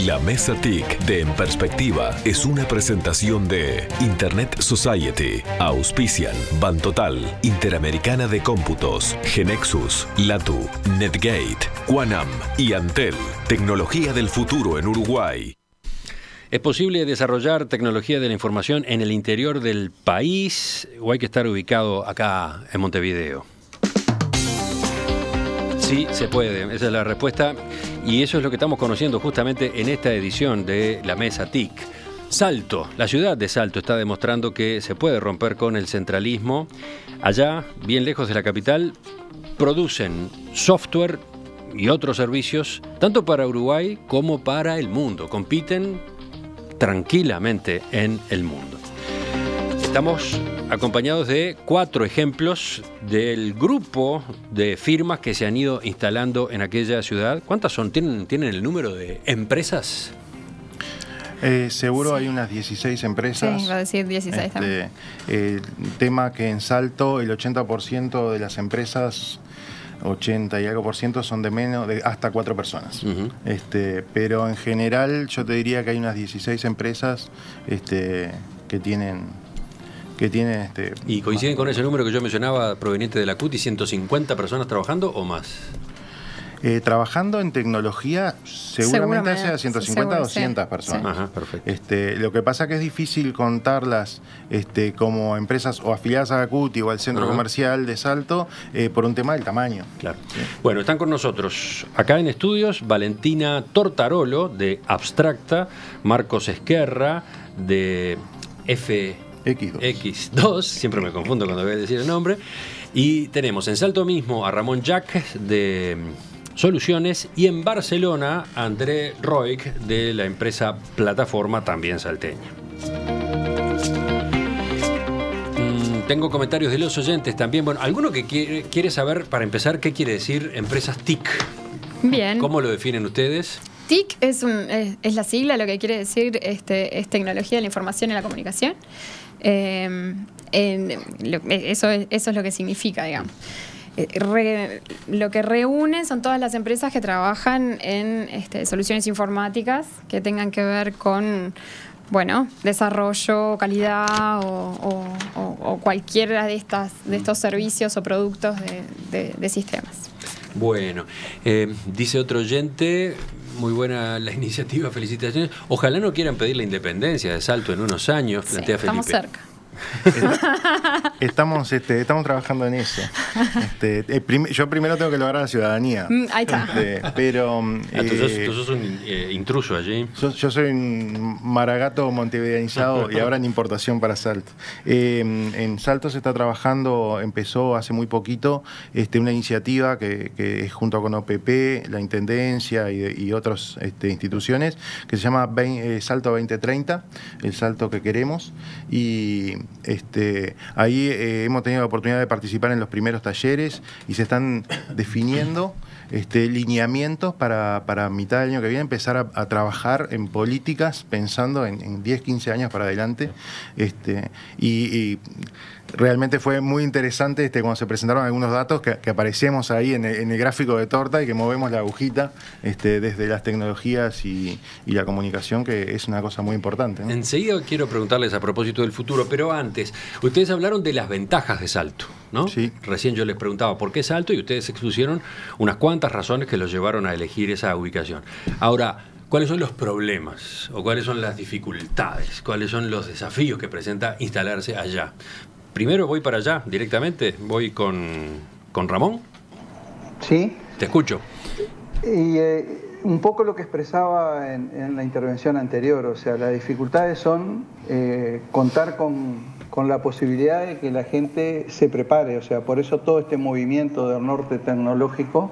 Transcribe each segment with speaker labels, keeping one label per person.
Speaker 1: La Mesa TIC de En Perspectiva es una presentación de Internet Society. Auspician Bantotal, Interamericana de Cómputos, Genexus, Latu, Netgate, Quanam y Antel. Tecnología del futuro en Uruguay.
Speaker 2: ¿Es posible desarrollar tecnología de la información en el interior del país o hay que estar ubicado acá en Montevideo? Sí, se puede. Esa es la respuesta. Y eso es lo que estamos conociendo justamente en esta edición de la Mesa TIC. Salto, la ciudad de Salto está demostrando que se puede romper con el centralismo. Allá, bien lejos de la capital, producen software y otros servicios, tanto para Uruguay como para el mundo. Compiten tranquilamente en el mundo. Estamos acompañados de 4 ejemplos del grupo de firmas que se han ido instalando en aquella ciudad. ¿Cuántas son? ¿Tienen el número de empresas?
Speaker 3: Seguro hay unas 16 empresas.
Speaker 4: Sí, va a decir 16 también.
Speaker 3: Tema que en Salto el 80% de las empresas, 80 y algo por ciento, son de hasta 4 personas. Pero en general yo te diría que hay unas 16 empresas que tienen... ¿Y
Speaker 2: coinciden con ese número que yo mencionaba proveniente de la CUTI, 150 personas trabajando o más?
Speaker 3: Trabajando en tecnología seguramente sea 150 o 200 personas.
Speaker 2: Sí. Ajá, perfecto.
Speaker 3: Lo que pasa es que es difícil contarlas como empresas o afiliadas a la CUTI o al centro comercial de Salto por un tema del tamaño.
Speaker 2: Claro. Sí. Bueno, están con nosotros acá en estudios Valentina Tortarolo de Abstracta, Marcos Esquerra de X2, siempre me confundo cuando voy a decir el nombre, y tenemos en Salto mismo a Ramón Jack de Soluciones y en Barcelona a André Roig de la empresa Plataforma, también salteña. Tengo comentarios de los oyentes también. Bueno, ¿alguno que quiere saber, para empezar, qué quiere decir empresas TIC?
Speaker 4: Bien.
Speaker 2: ¿Cómo lo definen ustedes?
Speaker 4: TIC es la sigla, lo que quiere decir es tecnología de la información y la comunicación. Eso es lo que significa, digamos. Lo que reúne son todas las empresas que trabajan en soluciones informáticas que tengan que ver con, bueno, desarrollo, calidad o cualquiera de estos servicios o productos de sistemas.
Speaker 2: Bueno, dice otro oyente, muy buena la iniciativa, felicitaciones. Ojalá no quieran pedir la independencia de Salto en unos años, plantea Felipe.
Speaker 4: Estamos cerca.
Speaker 3: Estamos trabajando en eso. Yo primero tengo que lograr la ciudadanía.
Speaker 4: Ahí está.
Speaker 2: Tú sos un intruso allí.
Speaker 3: Yo soy un maragato montevideanizado y ahora en importación para Salto. En Salto se está trabajando, empezó hace muy poquito una iniciativa que es junto con OPP, la Intendencia y otras instituciones, que se llama Salto 2030, el Salto que queremos. Y ahí hemos tenido la oportunidad de participar en los primeros talleres y se están definiendo lineamientos para mitad del año que viene empezar a trabajar en políticas pensando en 10, 15 años para adelante. Y realmente fue muy interesante cuando se presentaron algunos datos que aparecemos ahí en el gráfico de torta y que movemos la agujita desde las tecnologías y la comunicación, que es una cosa muy importante, ¿no?
Speaker 2: Enseguida quiero preguntarles a propósito del futuro, pero antes, ustedes hablaron de las ventajas de Salto, ¿no?
Speaker 3: Sí.
Speaker 2: Recién yo les preguntaba por qué Salto y ustedes expusieron unas cuantas razones que los llevaron a elegir esa ubicación. Ahora, ¿cuáles son los problemas o cuáles son las dificultades? ¿Cuáles son los desafíos que presenta instalarse allá? Primero voy para allá directamente, voy con Ramón.
Speaker 5: Sí.
Speaker 2: Te escucho.
Speaker 5: Y un poco lo que expresaba en la intervención anterior, o sea, las dificultades son contar con la posibilidad de que la gente se prepare, o sea, por eso todo este movimiento del norte tecnológico,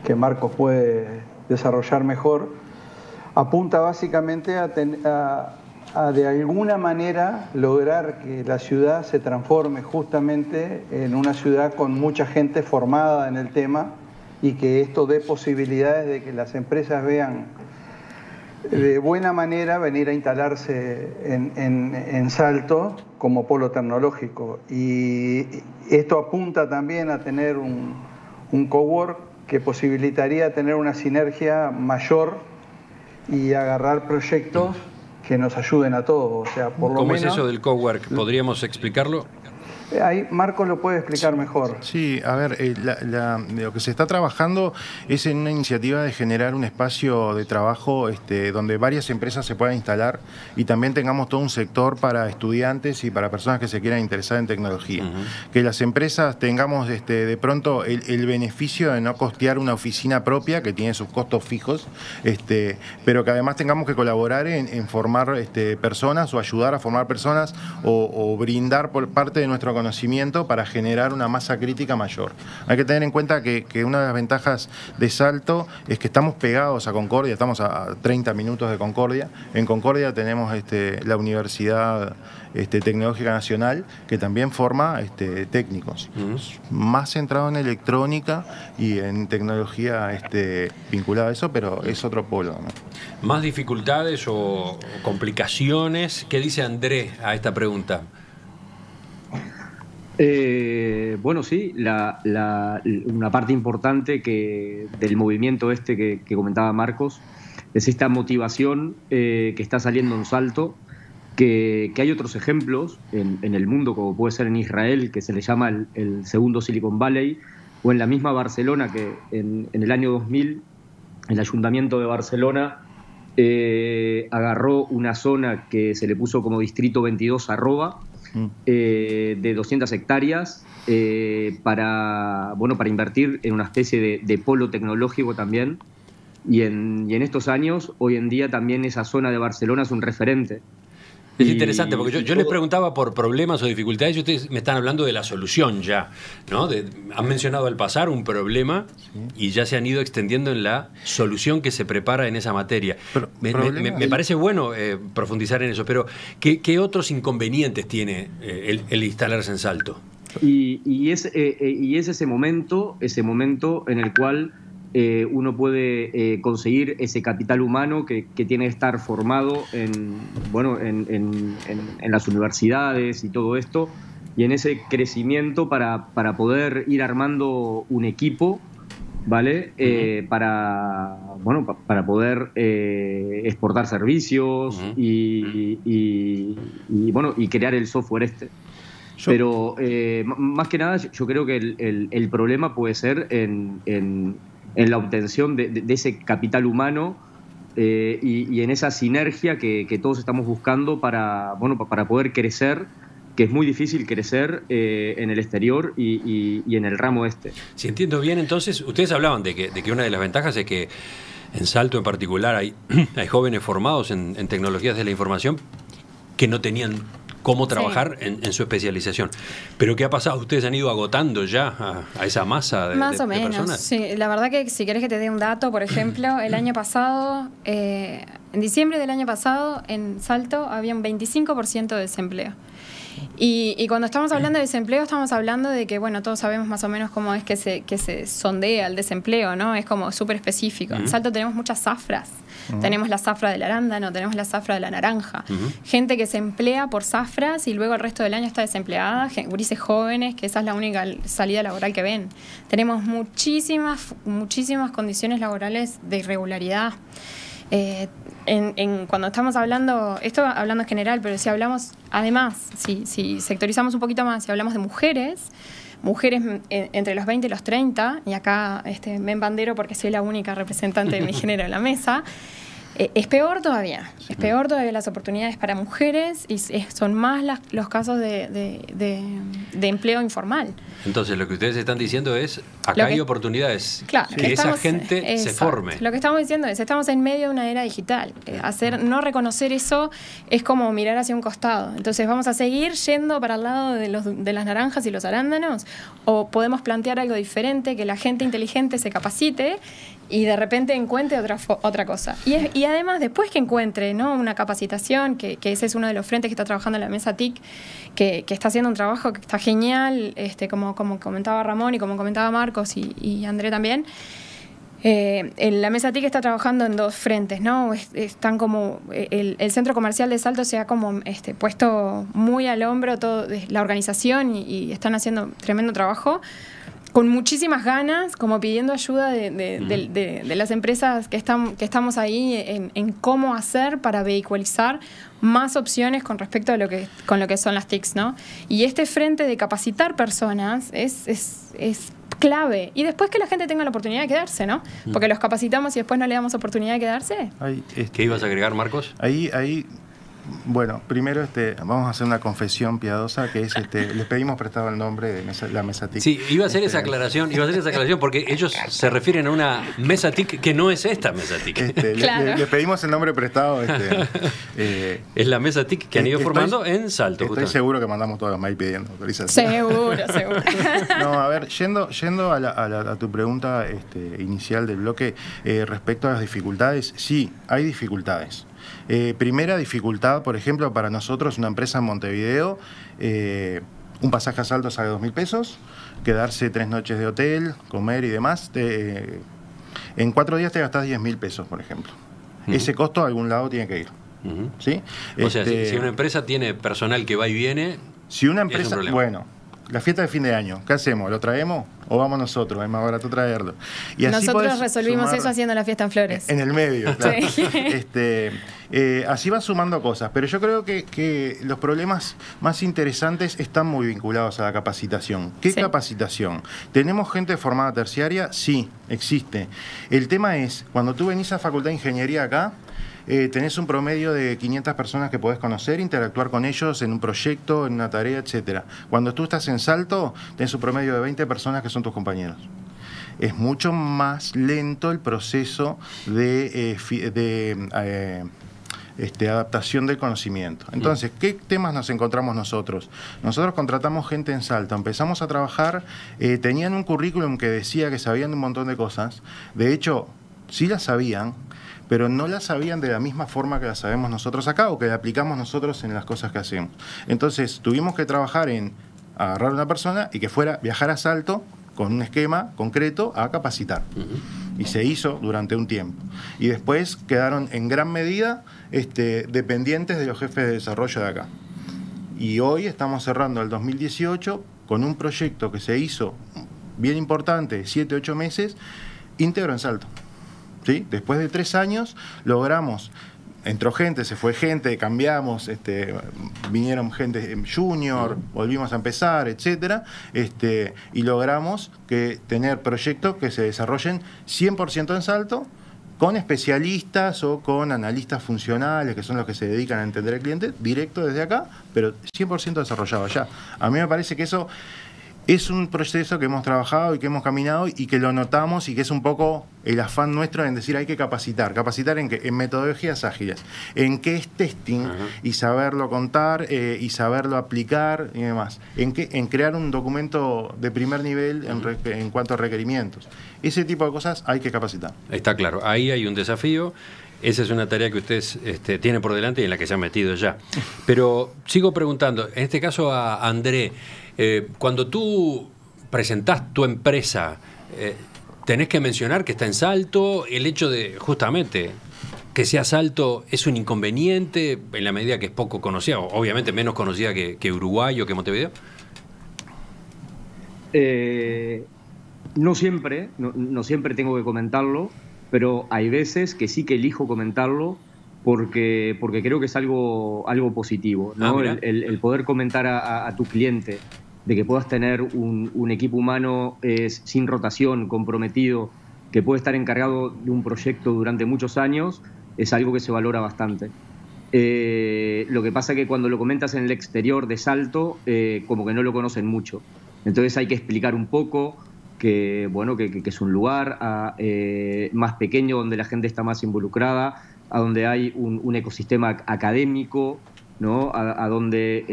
Speaker 5: que Marcos puede desarrollar mejor, apunta básicamente a de alguna manera lograr que la ciudad se transforme justamente en una ciudad con mucha gente formada en el tema y que esto dé posibilidades de que las empresas vean de buena manera venir a instalarse en Salto como polo tecnológico. Y esto apunta también a tener un cowork que posibilitaría tener una sinergia mayor y agarrar proyectos que nos ayuden a todos. O sea, por lo
Speaker 2: ¿Cómo
Speaker 5: menos,
Speaker 2: es eso del cowork? ¿Podríamos explicarlo?
Speaker 5: Ahí Marcos lo puede explicar mejor.
Speaker 3: Sí, a ver, lo que se está trabajando es en una iniciativa de generar un espacio de trabajo donde varias empresas se puedan instalar y también tengamos todo un sector para estudiantes y para personas que se quieran interesar en tecnología. Que las empresas tengamos de pronto el beneficio de no costear una oficina propia que tiene sus costos fijos, pero que además tengamos que colaborar en formar personas o ayudar a formar personas o brindar por parte de nuestro conocimiento para generar una masa crítica mayor. Hay que tener en cuenta que una de las ventajas de Salto es que estamos pegados a Concordia, estamos a 30 minutos de Concordia. En Concordia tenemos la Universidad Tecnológica Nacional, que también forma técnicos, más centrado en electrónica y en tecnología vinculada a eso, pero es otro polo, ¿no?
Speaker 2: ¿Más dificultades o complicaciones? ¿Qué dice André a esta pregunta?
Speaker 6: Bueno, sí, una parte importante del movimiento que comentaba Marcos es esta motivación que está saliendo en Salto, que hay otros ejemplos en el mundo, como puede ser en Israel, que se le llama el segundo Silicon Valley, o en la misma Barcelona, que en el año 2000 el Ayuntamiento de Barcelona agarró una zona que se le puso como Distrito 22 Arroba, de 200 hectáreas para invertir en una especie de polo tecnológico también, y en estos años, hoy en día también esa zona de Barcelona es un referente.
Speaker 2: Es interesante, porque yo les preguntaba por problemas o dificultades y ustedes me están hablando de la solución ya, ¿no? Han mencionado al pasar un problema y ya se han ido extendiendo en la solución que se prepara en esa materia. Me parece bueno profundizar en eso, pero ¿qué otros inconvenientes tiene el instalarse en Salto?
Speaker 6: Y es ese momento en el cual uno puede conseguir ese capital humano que tiene que estar formado en las universidades y todo esto, y en ese crecimiento para poder ir armando un equipo, ¿vale? Para poder exportar servicios y crear el software Pero más que nada yo creo que el problema puede ser en la obtención de ese capital humano y en esa sinergia que todos estamos buscando para poder crecer, que es muy difícil crecer en el exterior y en el ramo
Speaker 2: Si entiendo bien, entonces, ustedes hablaban de que una de las ventajas es que en Salto en particular hay jóvenes formados en tecnologías de la información que no tenían cómo trabajar en su especialización. ¿Pero qué ha pasado? ¿Ustedes han ido agotando ya a esa masa de
Speaker 4: Más o menos,
Speaker 2: personas?
Speaker 4: Sí. La verdad que si querés que te dé un dato, por ejemplo, el año pasado, en diciembre del año pasado, en Salto había un 25% de desempleo. Y cuando estamos hablando de desempleo, estamos hablando de que, bueno, todos sabemos más o menos cómo es que se sondea el desempleo, ¿no? Es como súper específico. En Salto tenemos muchas zafras. Tenemos la zafra del arándano, tenemos la zafra de la naranja. Gente que se emplea por zafras y luego el resto del año está desempleada, gurises jóvenes, que esa es la única salida laboral que ven. Tenemos muchísimas condiciones laborales de irregularidad. Cuando estamos hablando, esto hablando en general, pero si hablamos, además, si sectorizamos un poquito más, si hablamos de mujeres entre los 20 y los 30, y acá me embandero porque soy la única representante de mi género en la mesa, es peor todavía. Es peor todavía las oportunidades para mujeres y son más los casos de empleo informal.
Speaker 2: Entonces, lo que ustedes están diciendo es, acá hay oportunidades,
Speaker 4: claro,
Speaker 2: que esa gente se forme.
Speaker 4: Lo que estamos diciendo es, estamos en medio de una era digital. No reconocer eso es como mirar hacia un costado. Entonces, ¿vamos a seguir yendo para el lado de las naranjas y los arándanos? ¿O podemos plantear algo diferente, que la gente inteligente se capacite y de repente encuentre otra cosa? Y además, después que encuentre, ¿no?, una capacitación, que ese es uno de los frentes que está trabajando la Mesa TIC, que está haciendo un trabajo que está genial, como comentaba Ramón y como comentaba Marcos y André también. La Mesa TIC está trabajando en dos frentes, ¿no? Están como el centro comercial de Salto se ha como puesto muy al hombro toda la organización y están haciendo tremendo trabajo con muchísimas ganas, como pidiendo ayuda de las empresas que estamos ahí en cómo hacer para vehiculizar más opciones con respecto a con lo que son las TICs, ¿no? Y este frente de capacitar personas es clave. Y después que la gente tenga la oportunidad de quedarse, ¿no? Porque los capacitamos y después no le damos oportunidad de quedarse.
Speaker 2: ¿Qué ibas a agregar, Marcos?
Speaker 3: Bueno, primero vamos a hacer una confesión piadosa, que es les pedimos prestado el nombre de la mesa TIC.
Speaker 2: Sí, iba a hacer esa aclaración porque ellos se refieren a una mesa TIC que no es esta mesa TIC.
Speaker 4: Claro.
Speaker 3: Le pedimos el nombre prestado.
Speaker 2: Es la mesa TIC que han ido formando en Salto.
Speaker 3: Estoy seguro que mandamos todos los mails pidiendo autorización.
Speaker 4: Seguro.
Speaker 3: No, a ver, yendo a tu pregunta inicial del bloque, respecto a las dificultades, sí, hay dificultades. Primera dificultad, por ejemplo, para nosotros, una empresa en Montevideo, un pasaje a Salto sale 2.000 pesos, quedarse 3 noches de hotel, comer y demás, en 4 días te gastás 10.000 pesos, por ejemplo. Ese costo a algún lado tiene que ir. ¿Sí?
Speaker 2: O sea, si una empresa tiene personal que va y viene,
Speaker 3: si una empresa, bueno, la fiesta de fin de año, ¿qué hacemos? ¿Lo traemos o vamos nosotros? Es más barato traerlo. Y así
Speaker 4: nosotros resolvimos eso haciendo la fiesta en Flores.
Speaker 3: En el medio, claro.
Speaker 4: Sí.
Speaker 3: Así van sumando cosas, pero yo creo que los problemas más interesantes están muy vinculados a la capacitación. ¿Qué capacitación? ¿Tenemos gente formada terciaria? Sí, existe. El tema es, cuando tú venís a Facultad de Ingeniería acá, tenés un promedio de 500 personas que podés conocer, interactuar con ellos en un proyecto, en una tarea, etcétera. Cuando tú estás en Salto, tenés un promedio de 20 personas que son tus compañeros. Es mucho más lento el proceso de adaptación del conocimiento. Entonces, ¿qué temas nos encontramos nosotros? Nosotros contratamos gente en Salto, empezamos a trabajar, tenían un currículum que decía que sabían un montón de cosas. De hecho, sí las sabían, pero no la sabían de la misma forma que la sabemos nosotros acá o que la aplicamos nosotros en las cosas que hacemos. Entonces, tuvimos que trabajar en agarrar a una persona y que fuera viajar a Salto con un esquema concreto a capacitar. Y se hizo durante un tiempo. Y después quedaron en gran medida dependientes de los jefes de desarrollo de acá. Y hoy estamos cerrando el 2018 con un proyecto que se hizo bien importante, 7, 8 meses, íntegro en Salto. ¿Sí? Después de 3 años logramos, entró gente, se fue gente, cambiamos, vinieron gente junior, volvimos a empezar, etcétera, y logramos tener proyectos que se desarrollen 100% en Salto, con especialistas o con analistas funcionales, que son los que se dedican a entender al cliente, directo desde acá, pero 100% desarrollado allá. A mí me parece que eso es un proceso que hemos trabajado y que hemos caminado y que lo notamos y que es un poco el afán nuestro en decir hay que capacitar. ¿Capacitar en qué? En metodologías ágiles. ¿En qué es testing? Y saberlo contar y saberlo aplicar y demás. En crear un documento de primer nivel en cuanto a requerimientos. Ese tipo de cosas hay que capacitar.
Speaker 2: Está claro. Ahí hay un desafío. Esa es una tarea que ustedes tienen por delante y en la que se han metido ya. Pero sigo preguntando, en este caso a André, cuando tú presentás tu empresa, tenés que mencionar que está en Salto, el hecho de justamente que sea Salto es un inconveniente en la medida que es poco conocida, obviamente menos conocida que Uruguay o que Montevideo.
Speaker 6: No siempre tengo que comentarlo, pero hay veces que sí que elijo comentarlo porque creo que es algo positivo, ¿no? El poder comentar a tu cliente de que puedas tener un equipo humano sin rotación, comprometido, que puede estar encargado de un proyecto durante muchos años, es algo que se valora bastante. Lo que pasa es que cuando lo comentas en el exterior de Salto, como que no lo conocen mucho. Entonces hay que explicar un poco que es un lugar más pequeño, donde la gente está más involucrada, a donde hay un ecosistema académico, ¿no? A donde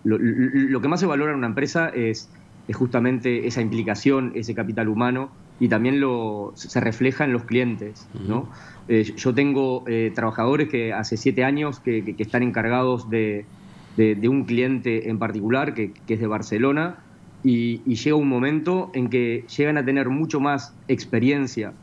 Speaker 6: lo que más se valora en una empresa es justamente esa implicación, ese capital humano, y también se refleja en los clientes, ¿no? Yo tengo trabajadores que hace 7 años que están encargados de un cliente en particular, que es de Barcelona, y llega un momento en que llegan a tener mucho más experiencia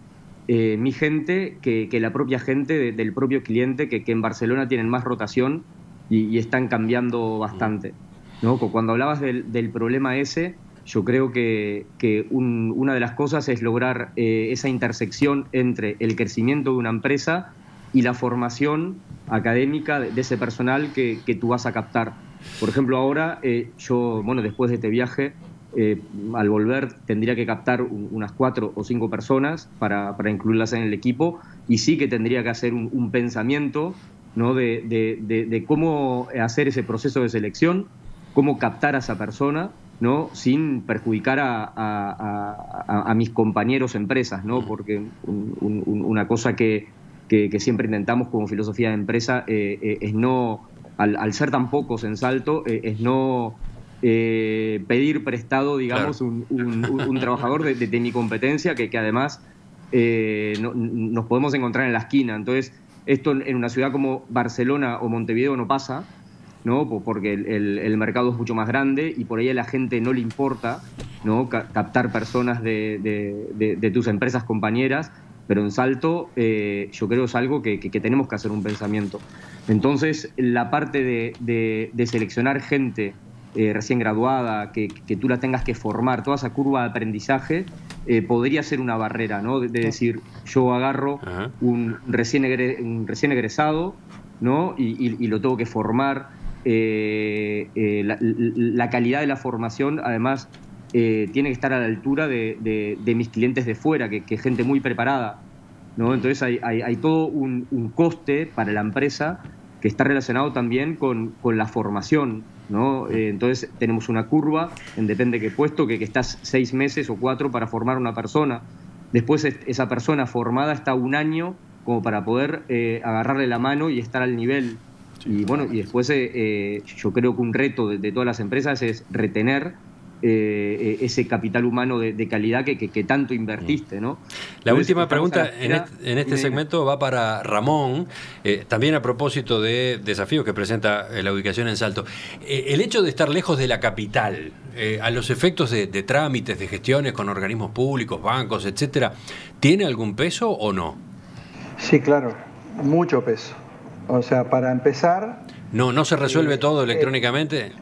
Speaker 6: mi gente que la propia gente del propio cliente, que en Barcelona tienen más rotación y están cambiando bastante, ¿no? Cuando hablabas del problema ese, yo creo que una de las cosas es lograr esa intersección entre el crecimiento de una empresa y la formación académica de ese personal que tú vas a captar. Por ejemplo, ahora yo, después de este viaje, al volver tendría que captar unas 4 o 5 personas para incluirlas en el equipo, y sí que tendría que hacer un pensamiento, ¿no?, de cómo hacer ese proceso de selección, cómo captar a esa persona, ¿no?, sin perjudicar a mis compañeros empresas, ¿no? Porque una cosa que siempre intentamos como filosofía de empresa es no, al ser tan pocos en Salto, es no pedir prestado, digamos, claro, un trabajador de mi competencia que además nos podemos encontrar en la esquina. Entonces, esto en una ciudad como Barcelona o Montevideo no pasa, ¿no? Porque el mercado es mucho más grande y por ahí a la gente no le importa, ¿no?, captar personas de tus empresas compañeras, pero en Salto yo creo es algo que tenemos que hacer un pensamiento. Entonces, la parte de seleccionar gente recién graduada, que tú la tengas que formar, toda esa curva de aprendizaje, podría ser una barrera, ¿no? De decir, yo agarro un recién egresado, ¿no?, y lo tengo que formar. La calidad de la formación, además, tiene que estar a la altura de mis clientes de fuera, que gente muy preparada, ¿no? Entonces hay todo un coste para la empresa que está relacionado también con la formación, ¿no? Entonces tenemos una curva, depende de qué puesto, que estás 6 meses o 4 para formar una persona. Después esa persona formada está 1 año como para poder agarrarle la mano y estar al nivel. Y después yo creo que un reto de todas las empresas es retener ese capital humano de calidad que tanto invertiste, ¿no?
Speaker 2: La última pregunta en este segmento va para Ramón, también a propósito de desafíos que presenta la ubicación en Salto. El hecho de estar lejos de la capital, a los efectos de trámites, de gestiones con organismos públicos, bancos, etcétera, ¿tiene algún peso o no?
Speaker 5: Sí, claro, mucho peso. O sea, para empezar... ¿No
Speaker 2: se resuelve todo electrónicamente?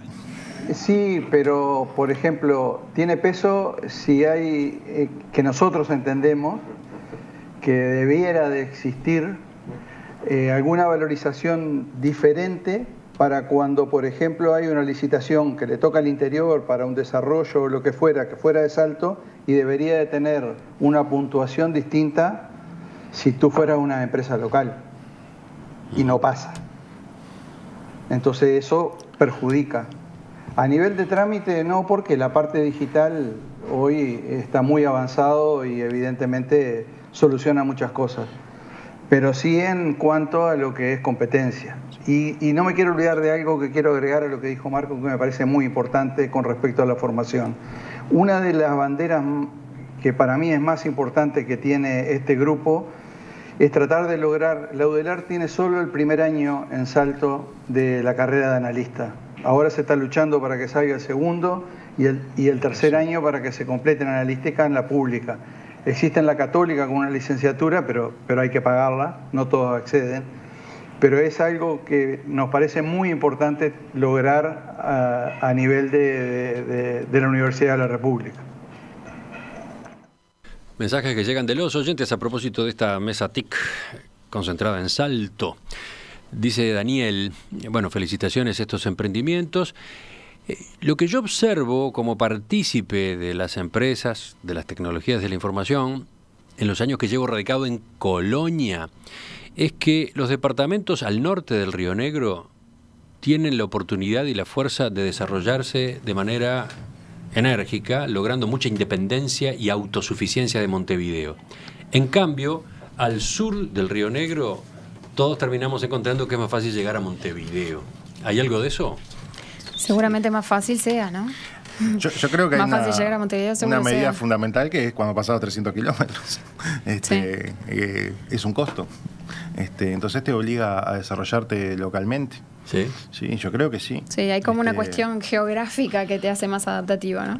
Speaker 5: Sí, pero, por ejemplo, tiene peso si hay, que nosotros entendemos que debiera de existir alguna valorización diferente para cuando, por ejemplo, hay una licitación que le toca al interior para un desarrollo o lo que fuera de Salto, y debería de tener una puntuación distinta si tú fueras una empresa local. Y no pasa. Entonces eso perjudica. A nivel de trámite no, porque la parte digital hoy está muy avanzado y evidentemente soluciona muchas cosas. Pero sí en cuanto a lo que es competencia. Y no me quiero olvidar de algo que quiero agregar a lo que dijo Marco, que me parece muy importante con respecto a la formación. Una de las banderas que para mí es más importante que tiene este grupo es tratar de lograr... La UDELAR tiene solo el primer año en Salto de la carrera de analista. Ahora se está luchando para que salga el segundo y el tercer año para que se complete en analística en la pública. Existe en la católica con una licenciatura, pero hay que pagarla, no todos acceden. Pero es algo que nos parece muy importante lograr a nivel de la Universidad de la República.
Speaker 2: Mensajes que llegan de los oyentes a propósito de esta mesa TIC concentrada en Salto. Dice Daniel, felicitaciones a estos emprendimientos. Lo que yo observo como partícipe de las empresas, de las tecnologías de la información, en los años que llevo radicado en Colonia, es que los departamentos al norte del Río Negro tienen la oportunidad y la fuerza de desarrollarse de manera enérgica, logrando mucha independencia y autosuficiencia de Montevideo. En cambio, al sur del Río Negro, todos terminamos encontrando que es más fácil llegar a Montevideo. ¿Hay algo de eso?
Speaker 4: Seguramente más fácil sea, ¿no?
Speaker 3: Yo creo que
Speaker 4: más
Speaker 3: hay
Speaker 4: fácil llegar a Montevideo,
Speaker 3: una medida fundamental, que es cuando pasas los 300 kilómetros. Es un costo. Entonces te obliga a desarrollarte localmente.
Speaker 2: ¿Sí?
Speaker 3: Sí, yo creo que sí.
Speaker 4: Sí, hay como una cuestión geográfica que te hace más adaptativa, ¿no?